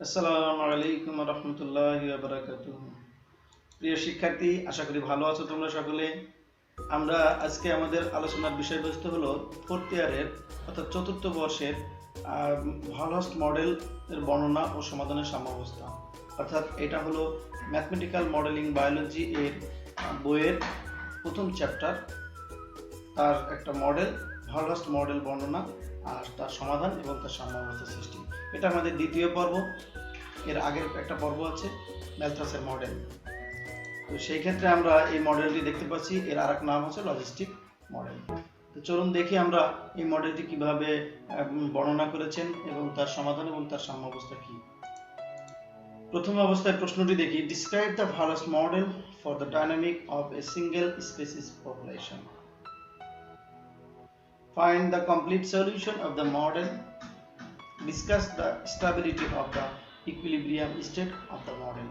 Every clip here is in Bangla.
আসসালামু আলাইকুম ওয়া রাহমাতুল্লাহি ওয়া বারাকাতুহু। প্রিয় শিক্ষার্থী, আশা করি ভালো আছো তোমরা সকলে। আমরা আজকে আমাদের আলোচনার বিষয়বস্তু হলো ফোর্থ ইয়ারের অর্থাৎ চতুর্থ বর্ষের ভালহস্ট মডেল এর বর্ণনা ও সমাধানের সাম্যাবস্থা। অর্থাৎ এটা হলো ম্যাথমেটিক্যাল মডেলিং বায়োলজি এর বইয়ের প্রথম চ্যাপ্টার, তার একটা মডেল, ভালহস্ট মডেল বর্ণনা আর তার সমাধান এবং তার সাম্যাবস্থা সৃষ্টি। এটা আমাদের দ্বিতীয় পর্ব। এর আগের একটা পর্ব আছে ম্যালথাসের মডেল। তো সেই ক্ষেত্রে আমরা এই মডেলটি দেখতে পাচ্ছি, এর আরেক নাম হচ্ছে লজিস্টিক মডেল। তো চলুন দেখি আমরা এই মডেলটি কিভাবে বর্ণনা করেছেন এবং তার সমাধান এবং তার সাম্যাবস্থা কি। প্রথম অবস্থায় প্রশ্নটি দেখি, describe the Verhulst model for the dynamic of a single species population. Find the complete solution of the model. Discuss the stability of the equilibrium state of the model.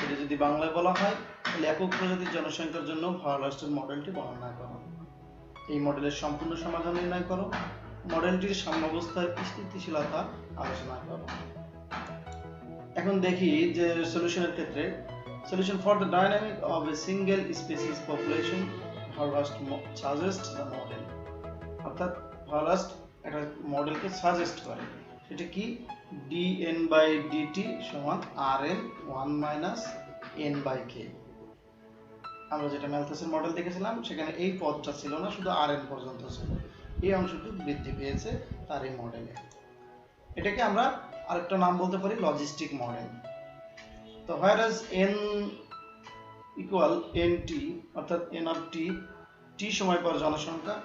এটা যদি বাংলায় বলা হয় তাহলে একক প্রজাতির জনসংখ্যার জন্য ভালহস্টের মডেলটি বর্ণনা করো। এই মডেলের সম্পূর্ণ সমাধান নির্ণয় করো। মডেলটির সাম্যাবস্থার স্থিতিশীলতা আলোচনা করো। এখন দেখি যে সলিউশনের ক্ষেত্রে, solution for the dynamic of a single species population, Verhulst suggest the model. অর্থাৎ ভালহস্ট একটা মডেলকে সাজেস্ট করে, সেটা কি dn by dt সমান rn 1 minus n by k। আমরা যেটা ম্যালথাসের মডেল দেখেছিলাম সেখানে এই পদটা ছিল না, শুধু rn পর্যন্ত ছিল। এই অংশটি বৃদ্ধি পেয়েছে তার এই মডেলে। এটাকে আমরা আরেকটা নাম বলতে পারি লজিস্টিক মডেল। তো whereas n equal nt অর্থাৎ n of t সময় পর জনসংখ্যা,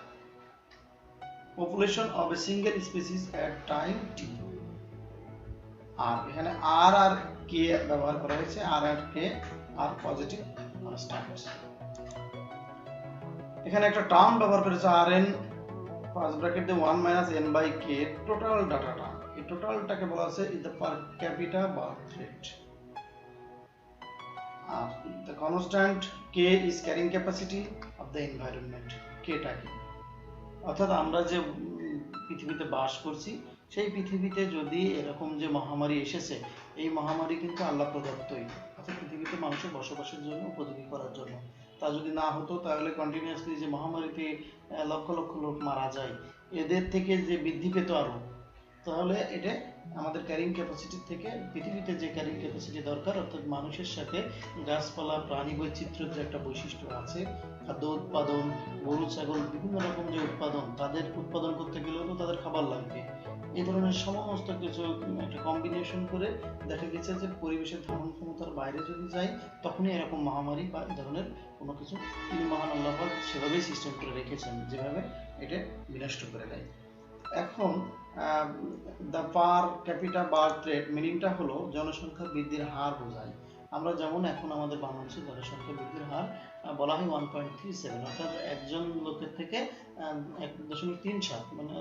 population of a single species at time t। আর এখানে r আর k ব্যবহার করা হয়েছে, r আর k আর পজিটিভ কনস্ট্যান্ট। এখানে একটা টার্ম ব্যবহার করেছে rn ফার্স্ট ব্র্যাকেট দিয়ে 1 minus n by k, total ডাটাটা। এই টোটালটাকে বলা আছে is the per capita birth rate. আর the constant k is carrying capacity of the environment. kটা কি? অর্থাৎ আমরা যে পৃথিবীতে বাস করছি, সেই পৃথিবীতে যদি এরকম যে মহামারী এসেছে, এই মহামারী কিন্তু আল্লাহ প্রদত্তই, অর্থাৎ পৃথিবীতে মানুষের বসবাসের জন্য উপযোগী করার জন্য। তা যদি না হতো তাহলে কন্টিনিউয়াসলি যে মহামারীতে লক্ষ লক্ষ লোক মারা যায়, এদের থেকে যে বৃদ্ধি পেত আরো, তাহলে এটা আমাদের ক্যারিং ক্যাপাসিটি থেকে, পৃথিবীতে যে ক্যারিং ক্যাপাসিটি দরকার, অর্থাৎ মানুষের সাথে গাছপালা প্রাণী বৈচিত্র্যের যে একটা বৈশিষ্ট্য আছে, খাদ্য উৎপাদন, গরু ছাগল বিভিন্ন রকম যে উৎপাদন, তাদের উৎপাদন করতে গেলেও তো তাদের খাবার লাগবে। এই ধরনের সমস্ত কিছু একটা কম্বিনেশন করে দেখা গেছে যে পরিবেশের ধারণ ক্ষমতার বাইরে যদি যায়, তখনই এরকম মহামারী বা এই ধরনের কোনো কিছু তিনি মহান আল্লাহ পাক সেভাবেই সিস্টেম করে রেখেছেন, যেভাবে এটা বিনষ্ট করে দেয়। এখন the per capita birth rate মিনিংটা হলো জনসংখ্যা বৃদ্ধির হার বোঝায়। আমরা যেমন এখন আমাদের বাংলাদেশে জনসংখ্যা বৃদ্ধির হার বলা হয় 1.37, অর্থাৎ একজন লোকের থেকে 1.37, মানে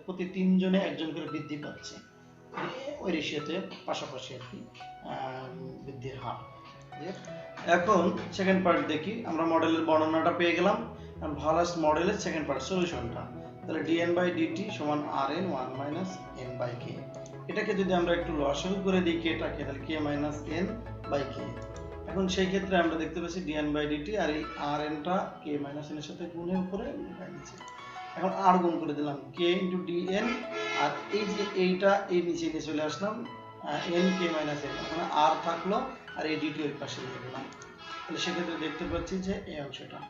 প্রতি 3 জনে একজন করে বৃদ্ধি পাচ্ছে। ওই রেশিওতে পাশাপাশি আর কি বৃদ্ধির হার। এখন সেকেন্ড পার্ট দেখি, আমরা মডেলের বর্ণনাটা পেয়ে গেলাম। ভালহস্ট মডেলের সেকেন্ড পার্ট সলিউশনটা, তাহলে dn by dt সমান rn 1 minus n by k। এটাকে যদি আমরা একটু লসাগু করে দিই kটাকে, তাহলে k minus n by k। এখন সেই ক্ষেত্রে আমরা দেখতে পাচ্ছি dn by dt আর এই rnটা k minus n এর সাথে গুণের উপরে লিখে নিয়েছি। এখন r গুণ করে দিলাম k into dn, আর এই যে এইটা এই নিচে নিয়ে চলে আসলাম n k minus n, ওখানে r থাকলো আর এই dt ওই পাশে লিখে দিলাম। তাহলে সেক্ষেত্রে দেখতে পাচ্ছি যে এই অংশটা।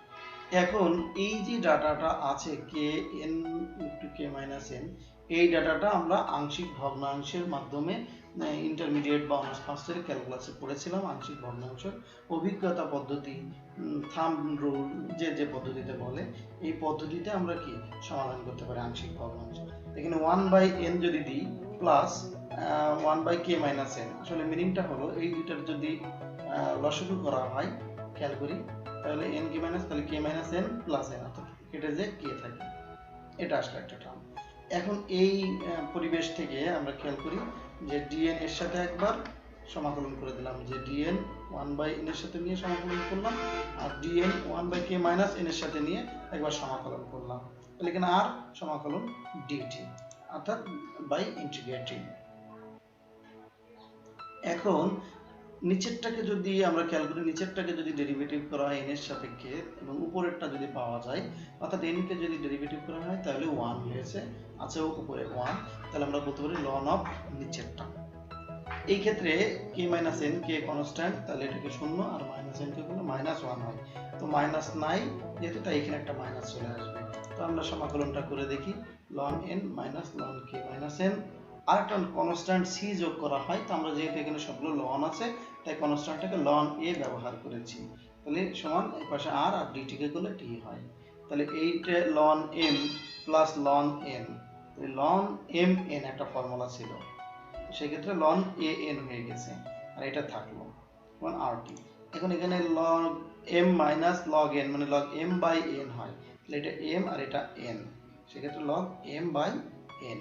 এখন এই যে ডাটাটা আছে kn into k minus n, এই ডাটাটা আমরা আংশিক ভগ্নাংশের মাধ্যমে ইন্টারমিডিয়েট বা অনার্স ফার্স্টের ক্যালকুলাসে পড়েছিলাম। আংশিক ভগ্নাংশের অভিজ্ঞতা পদ্ধতি, থাম্ব রুল, যে যে পদ্ধতিতে বলে, এই পদ্ধতিতে আমরা কি সমাধান করতে পারি আংশিক ভগ্নাংশ। এখানে 1 by n যদি দিই plus 1 by k minus n, আসলে মিনিংটা হলো এই দুইটার যদি লসাগু করা হয়, খেয়াল করি, তাহলে n k minus, তাহলে k minus n plus n, অর্থাৎ এটা যে k থাকে, এটা আসলে একটা টার্ম। এখন এই পরিবেশ থেকে আমরা খেয়াল করি যে dn এর সাথে একবার সমাকলন করে দিলাম, যে dn 1 by n এর সাথে নিয়ে সমাকলন করলাম, আর dn 1 by k minus n এর সাথে নিয়ে একবার সমাকলন করলাম, তাহলে এখানে r সমাকলন dt, অর্থাৎ বাই ইন্টিগ্রেটিং। এখন নিচেরটাকে যদি আমরা খেয়াল করি, নিচেরটাকে যদি ডেরিভেটিভ করা হয় n এর সাপেক্ষে এবং উপরেরটা যদি পাওয়া যায়, অর্থাৎ n কে যদি ডেরিভেটিভ করা হয় তাহলে 1 হয়েছে, আছে উপরে 1, তাহলে আমরা বলতে পারি ln অফ নিচেরটা। এই ক্ষেত্রে k মাইনাস n কে কনস্ট্যান্ট, তাহলে এটাকে 0 আর মাইনাস n কে করলে -1 হয়, তো মাইনাস নাই যেহেতু, তাই এখানে একটা মাইনাস চলে আসবে। তো আমরা সমাকলনটা করে দেখি, ln n minus ln k minus n, আর একটা কনস্ট্যান্ট c যোগ করা হয়, তো আমরা যেহেতু এখানে সবগুলো ln আছে তাই কনস্ট্যান্টটাকে ln a ব্যবহার করেছি, তাহলে সমান এই পাশে r আর dt কে করলে t হয়, তাহলে এইটা ln m plus ln n, ln m n একটা ফর্মুলা ছিল, সেই ক্ষেত্রে ln an হয়ে গেছে আর এটা থাকলো এখন rt। এখন এখানে log m minus log n মানে log m বাই n হয়, তাহলে এটা m আর এটা n, সেক্ষেত্রে log m বাই n।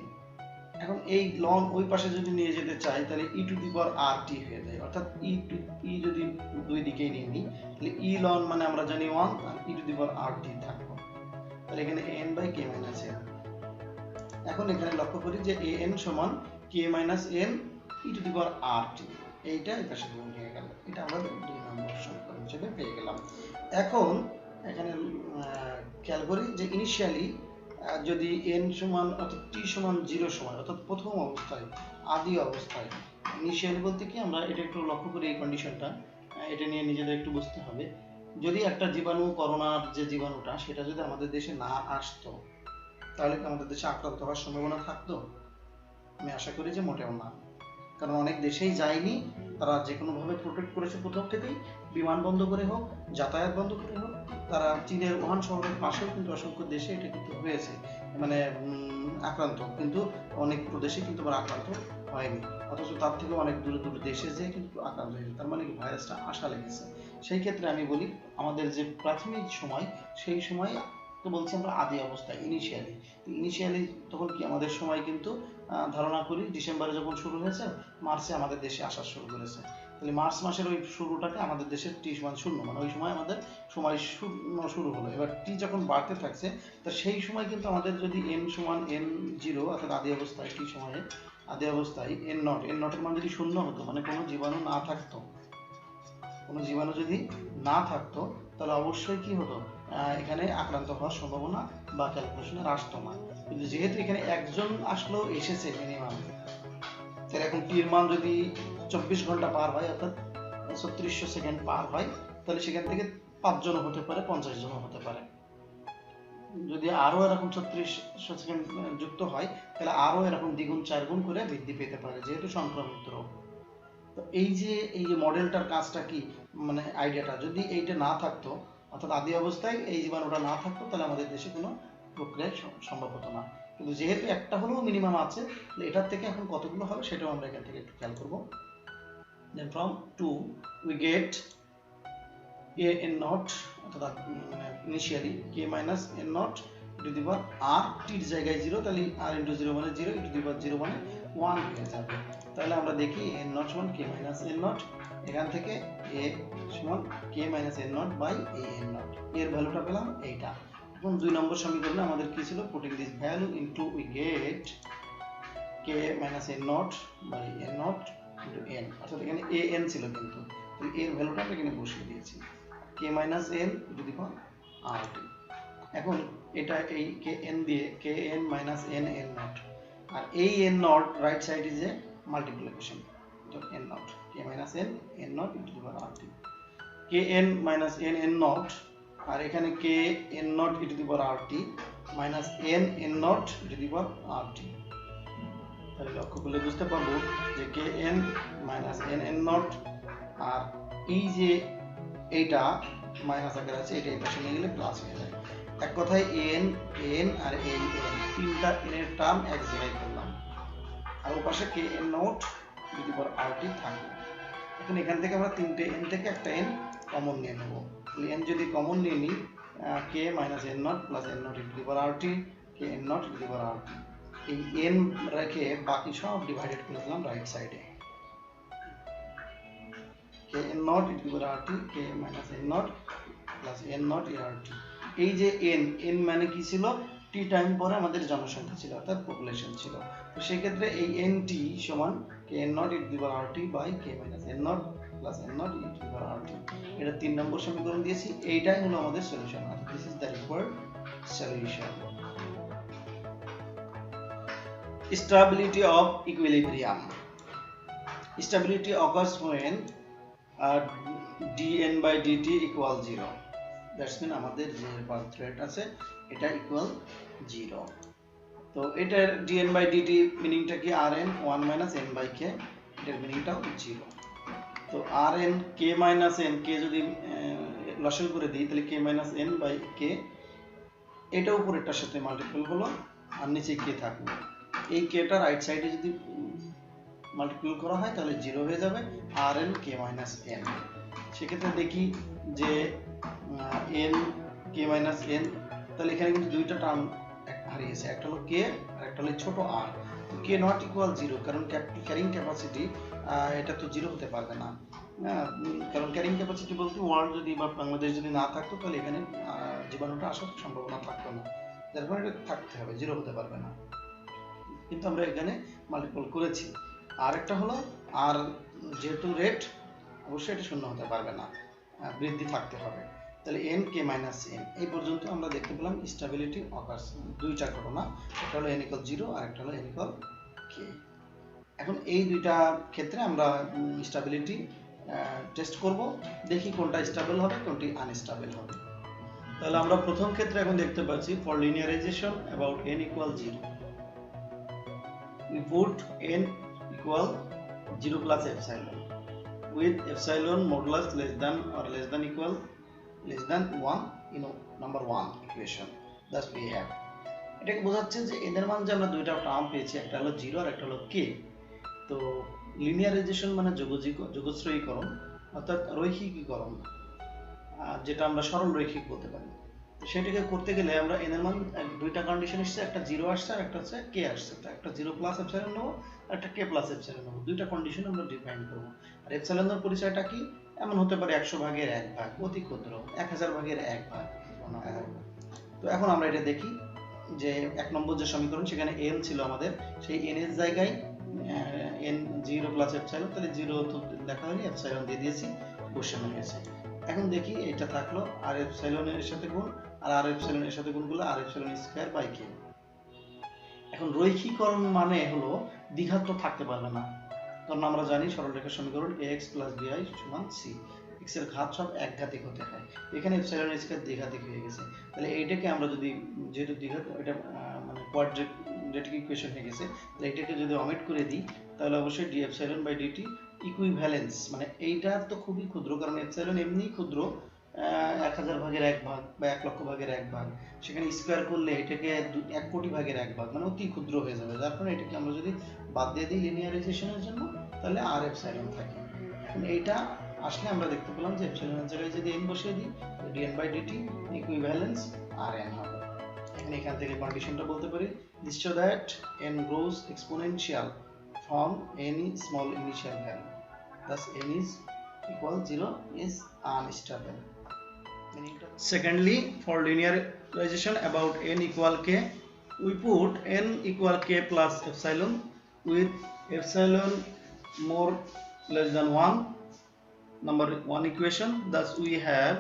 এখন এই ln ওই পাশে যদি নিয়ে যেতে চাই তাহলে e to the power rt হয়ে যায়, অর্থাৎ e যদি দুই দিকেই নিয়ে নিই তাহলে e ln মানে আমরা জানি 1 আর e to the power rt থাকলো, তাহলে এখানে an বাই k মাইনাস n। এখন এখানে লক্ষ্য করি যে an সমান k minus n e to the power rt, এইটা এই পাশে গুণ হয়ে গেল, এটা আমরা 2 নম্বর সমীকরণ হিসেবে পেয়ে গেলাম। এখন এখানে খেয়াল করি যে ইনিশিয়ালি যদি n সমান অর্থাৎ t সমান 0 সময়, অর্থাৎ প্রথম অবস্থায়, আদি অবস্থায়, ইনিশিয়ালি বলতে কি আমরা এটা একটু লক্ষ্য করি, এই কন্ডিশনটা এটা নিয়ে নিজেদের একটু বুঝতে হবে। যদি একটা জীবাণু, করোনার যে জীবাণুটা, সেটা যদি আমাদের দেশে না আসতো তাহলে কি আমাদের দেশে আক্রান্ত হওয়ার সম্ভাবনা থাকতো? আমি আশা করি যে মোটেও না, কারণ অনেক দেশেই যায়নি, তারা যে কোনোভাবে প্রোটেক্ট করেছে প্রথম থেকেই, বিমান বন্ধ করে হোক, যাতায়াত বন্ধ করে হোক, তারা চীনের উহান শহরের পাশেও কিন্তু অসংখ্য দেশে এটা কিন্তু হয়েছে, মানে আক্রান্ত, কিন্তু অনেক প্রদেশে কিন্তু আবার আক্রান্ত হয়নি, অথচ তার থেকে অনেক দূরে দূরে দেশে যেয়ে কিন্তু আক্রান্ত হয়েছে, তার মানে কি ভাইরাসটা আসা লেগেছে। সেই ক্ষেত্রে আমি বলি আমাদের যে প্রাথমিক সময়, সেই সময় তো বলছি আমরা আদি অবস্থায়, ইনিশিয়ালি, তো ইনিশিয়ালি তখন কি আমাদের সময় কিন্তু ধারণা করি ডিসেম্বরে যখন শুরু হয়েছে, মার্চে আমাদের দেশে আসা শুরু করেছে, তাহলে মার্চ মাসের ওই শুরুটাকে আমাদের দেশের টি সমান 0, মানে ওই সময় আমাদের সময় শুরু হলো। এবার টি যখন বাড়তে থাকছে, তা সেই সময় কিন্তু আমাদের যদি n সমান n0 অর্থাৎ আদি অবস্থায়, টি সময়ে আদি অবস্থায় n0 এর মান যদি 0 হতো, মানে কোনো জীবাণু না থাকতো, কোনো জীবাণু যদি না থাকতো, তাহলে অবশ্যই কি হতো, এখানে আক্রান্ত হওয়ার সম্ভাবনা বা ক্যালকুলেশনে আসতো না। কিন্তু যেহেতু এখানে একজন আসলেও এসেছে মিনিমাম, তাহলে এখন টির মান যদি 24 ঘন্টা পার হয়, অর্থাৎ 3600 সেকেন্ড পার হয়, তাহলে সেখান থেকে 5 জন হতে পারে, 50 জন হতে পারে। যদি আরো এরকম 3600 সেকেন্ড যুক্ত হয়, তাহলে আরো এরকম দ্বিগুণ 4 গুণ করে বৃদ্ধি পেতে পারে, যেহেতু সংক্রামিত রোগ। তো এই যে মডেলটার কাজটা কি, মানে আইডিয়াটা, যদি এইটা না থাকতো, অর্থাৎ আদি অবস্থায় এই জীবাণুটা না থাকতো, তাহলে আমাদের দেশে কোনো প্রক্রিয়া সম্ভব হতো না। কিন্তু যেহেতু একটা হলেও মিনিমাম আছে, তাহলে এটার থেকে এখন কতগুলো হবে সেটাও আমরা এখান থেকে একটু খেয়াল করব। Then from 2 we get a n naught, অর্থাৎ initially k minus n naught e to the power r, t এর জায়গায় 0, তাহলে r into 0 মানে 0, e to the power 0 মানে 1 হয়ে যাবে। তাহলে আমরা দেখি n naught সমান k minus n naught, এখান থেকে a সমান k minus n naught by a n naught, এর ভ্যালুটা পেলাম এইটা। এখন 2 নম্বর সমীকরণে আমাদের কি ছিল, putting this value into we get k minus n naught by n naught into n, অর্থাৎ এখানে a n ছিল, কিন্তু এর ভ্যালুটা আমরা এখানে বসিয়ে দিয়েছি, k minus n to the power rt। এখন এটা এই kn দিয়ে kn minus n n naught, আর এই n naught right side is a multiplication, তো n naught k minus n n naught to the power rt, kn minus n n naught, আর এখানে k n naught to the power rt minus n n naught to the power rt। তাহলে লক্ষ্য করলে বুঝতে পারবো যে kn minus n n naught, আর এই যে এইটা মাইনাস আকারে আছে, এটা এই পাশে নিয়ে গেলে প্লাস হয়ে যায়। এক কথায় n n আর এই n, তিনটা n এর টার্ম এক জায়গায় করলাম, আর ওই পাশে kn naught to the power rt থাকবে। এখন এখান থেকে আমরা তিনটে n থেকে একটা n কমন নিয়ে নেব, তাহলে n যদি কমন নিয়ে নিই, k minus n naught plus n naught to the power rt, k n naught to the power rt, এই n রেখে বাকি সব ডিভাইডেড করে দিলাম রাইট সাইডে, k n naught to the power rt, k minus n naught plus n naught rt। এই যে n মানে কি ছিল, t টাইম পরে আমাদের জনসংখ্যা ছিল, অর্থাৎ পপুলেশন ছিল, তো সেই ক্ষেত্রে এই nt সমান k n naught e to the power rt by k minus n naught plus n naught e to the power rt। এটা 3 নম্বর সমীকরণ দিয়েছি, এইটাই হলো আমাদের solution. This is the required solution. Stability of equilibrium. Stability occurs when dn by dt equal 0. That's mean আমাদের যে বার্থ রেট আছে এটা ইকুয়াল 0। তো এটার dn by dt মিনিংটা কি rn 1 minus n by k, এটার মিনিংটাও 0। তো rn k minus n, k যদি লসাগু করে দিই তাহলে k minus n by k, এটা উপরেরটার সাথে মাল্টিপল হলো আর নিচে k থাকবে। এই k টা রাইট সাইডে যদি মাল্টিপল করা হয় তাহলে 0 হয়ে যাবে rn k minus n। সেক্ষেত্রে দেখি যে n k minus n, তাহলে এখানে কিন্তু দুইটা টার্ম হারিয়েছে, একটা হলো k আর একটা হলো ছোট r। তো k নট ইকুয়াল 0, কারণ ক্যারিং ক্যাপাসিটি এটা তো 0 হতে পারবে না, কারণ ক্যারিং ক্যাপাসিটি বলতে ওয়ার্ল্ড যদি বা বাংলাদেশ যদি না থাকতো তাহলে এখানে জীবাণুটা আসার সম্ভাবনা থাকতো না, যার কারণে এটা থাকতে হবে, 0 হতে পারবে না। কিন্তু আমরা এখানে মাল্টিপল করেছি। আর একটা হলো আর যেহেতু রেট অবশ্যই এটা শূন্য হতে পারবে না, বৃদ্ধি থাকতে হবে। তাহলে n k minus n এই পর্যন্ত আমরা দেখতে পেলাম স্টেবিলিটি অকার্স, দুইটা ঘটনা, একটা হলো n equal 0 আর একটা হলো n equal k। এখন এই দুইটা ক্ষেত্রে আমরা স্টেবিলিটি টেস্ট করব, দেখি কোনটা স্টেবল হবে কোনটি আনস্টেবল হবে। তাহলে আমরা প্রথম ক্ষেত্রে এখন দেখতে পাচ্ছি for linearisation about n equal 0, we put n equal 0 plus epsilon with epsilon modulus less than or less than equal less than 1 in number 1 equation, thus we have। এটাকে বোঝাচ্ছে যে এদের মান যে আমরা দুইটা টার্ম পেয়েছি, একটা হলো 0 আর একটা হলো k। তো লিনিয়ারাইজেশন মানে যোগশ্রয়ীকরণ অর্থাৎ রৈখিকীকরণ, যেটা আমরা সরল রৈখিক বলতে পারি। তো সেটাকে করতে গেলে আমরা n এর মান দুইটা কন্ডিশন আসছে, একটা 0 আসছে আর একটা হচ্ছে k আসছে। তো একটা 0 প্লাস এপসাইলন নেব আর একটা k প্লাস এপসাইলন নেব, দুইটা কন্ডিশন আমরা ডিফাইন করব। আর এপসাইলনের পরিচয়টা কি? এমন হতে পারে 100 ভাগের 1 ভাগ, অতি ক্ষুদ্র 1000 ভাগের 1 ভাগ। তো এখন আমরা এটা দেখি যে এক নম্বর যে সমীকরণ সেখানে n ছিল আমাদের, সেই n এর জায়গায় n 0 প্লাস এপসাইলন, তাহলে 0 তো লেখা হয়নি, এপসাইলন দিয়ে দিয়েছি, বসানো হয়েছে। এখন দেখি এটা থাকলো আর এপসাইলনের সাথে গুণ, আর আর এপসাইলনের সাথে গুণ করলে আর এপসাইলন স্কয়ার বাই k। এখন রৈখিকরণ মানে হলো দ্বিঘাত থাকতে পারবে না, কারণ আমরা জানি সরলরেখার সমীকরণ ax + by = c, x এর ঘাত সব একঘাতিক হতে হয়। এখানে এপসাইলন স্কয়ার দ্বিঘাতিক হয়ে গেছে, তাহলে এইটাকে আমরা যদি যেহেতু দ্বিঘাত এটা মানে কোয়াড্রেটিক ইকুয়েশন হয়ে গেছে, তাহলে এটাকে যদি অমিট করে দিই তাহলে অবশ্যই d epsilon by dt equivalence, মানে এইটা তো খুবই ক্ষুদ্র, কারণ এপসাইলন এমনি ক্ষুদ্র 1000 ভাগের 1 ভাগ বা 1 লক্ষ ভাগের 1 ভাগ, সেখানে স্কয়ার করলে এটাকে 1 কোটি ভাগের 1 ভাগ, মানে অতি ক্ষুদ্র হয়ে যাবে। যার কারণে এটাকে আমরা যদি বাদ দিয়ে দিই লিনিয়ারাইজেশনের জন্য তাহলে আর এপসাইলন থাকে। এখন এইটা আসলে আমরা দেখতে পেলাম যে এপসাইলনের জায়গায় যদি n বসিয়ে দিই dn by dt equivalence rn হবে। এখান থেকে কন্ডিশনটা বলতে পারি this show that n grows exponential from any small initial value, thus n is equal 0 is unstable. Secondly, for linearization about n equal k, we put n equal k plus epsilon with epsilon more less than 1, number 1 equation, thus we have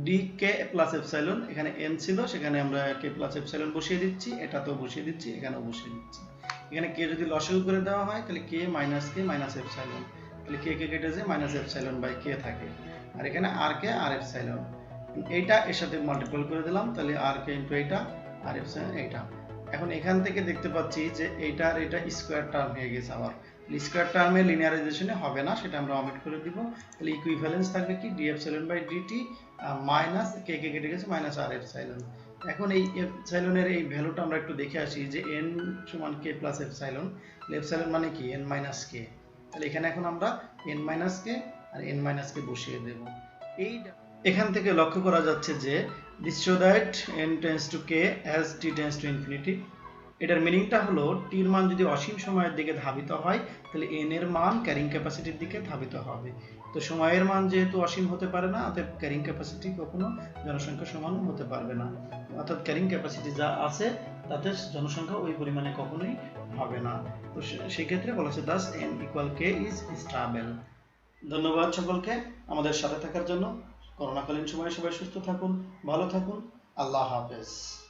dk plus epsilon, এখানে n ছিল সেখানে আমরা k plus epsilon বসিয়ে দিচ্ছি, এটাতেও বসিয়ে দিচ্ছি, এখানেও বসিয়ে দিচ্ছি। এখানে k যদি লসাগু করে দেওয়া হয় তাহলে k minus k minus epsilon, তাহলে k কে কেটে যায় minus epsilon by k থাকে, আর এখানে r k r epsilon, এইটা এর সাথে মাল্টিপল করে দিলাম, তাহলে r k ইনটু এইটা আর epsilon এইটা। এখন এখান থেকে দেখতে পাচ্ছি যে এইটা আর এটা স্কয়ার টার্ম হয়ে গেছে, আবার স্কয়ার টার্মে লিনিয়ারাইজেশনে হবে না, সেটা আমরা অমিট করে দিব। তাহলে ইকুইভ্যালেন্স থাকবে কি d epsilon by dt minus k কে কেটে গেছে মাইনাস r epsilon। এখন এই এপসাইলনের এই ভ্যালুটা আমরা একটু দেখে আসি যে n সমান k প্লাস এপসাইলন, এপসাইলন মানে কি n মাইনাস k, তাহলে এখানে এখন আমরা n মাইনাস k আর n মাইনাস k বসিয়ে দেব। এই এখান থেকে লক্ষ্য করা যাচ্ছে যে this show that n tends to k as t tends to infinity। এটার মিনিংটা হলো t এর মান যদি অসীম সময়ের দিকে ধাবিত হয় তাহলে n এর মান ক্যারিং ক্যাপাসিটির দিকে ধাবিত হবে। তো সময়ের মান যেহেতু অসীম হতে পারে না, অতএব ক্যারিং ক্যাপাসিটি কখনো জনসংখ্যা সমান হতে পারবে না, অর্থাৎ ক্যারিং ক্যাপাসিটি যা আছে তাতে জনসংখ্যা ওই পরিমাণে কখনোই হবে না। তো সেই ক্ষেত্রে বলা হচ্ছে thus n equal k is stable। ধন্যবাদ সকলকে আমাদের সাথে থাকার জন্য। করোনাকালীন সময়ে সবাই সুস্থ থাকুন, ভালো থাকুন। আল্লাহ হাফেজ।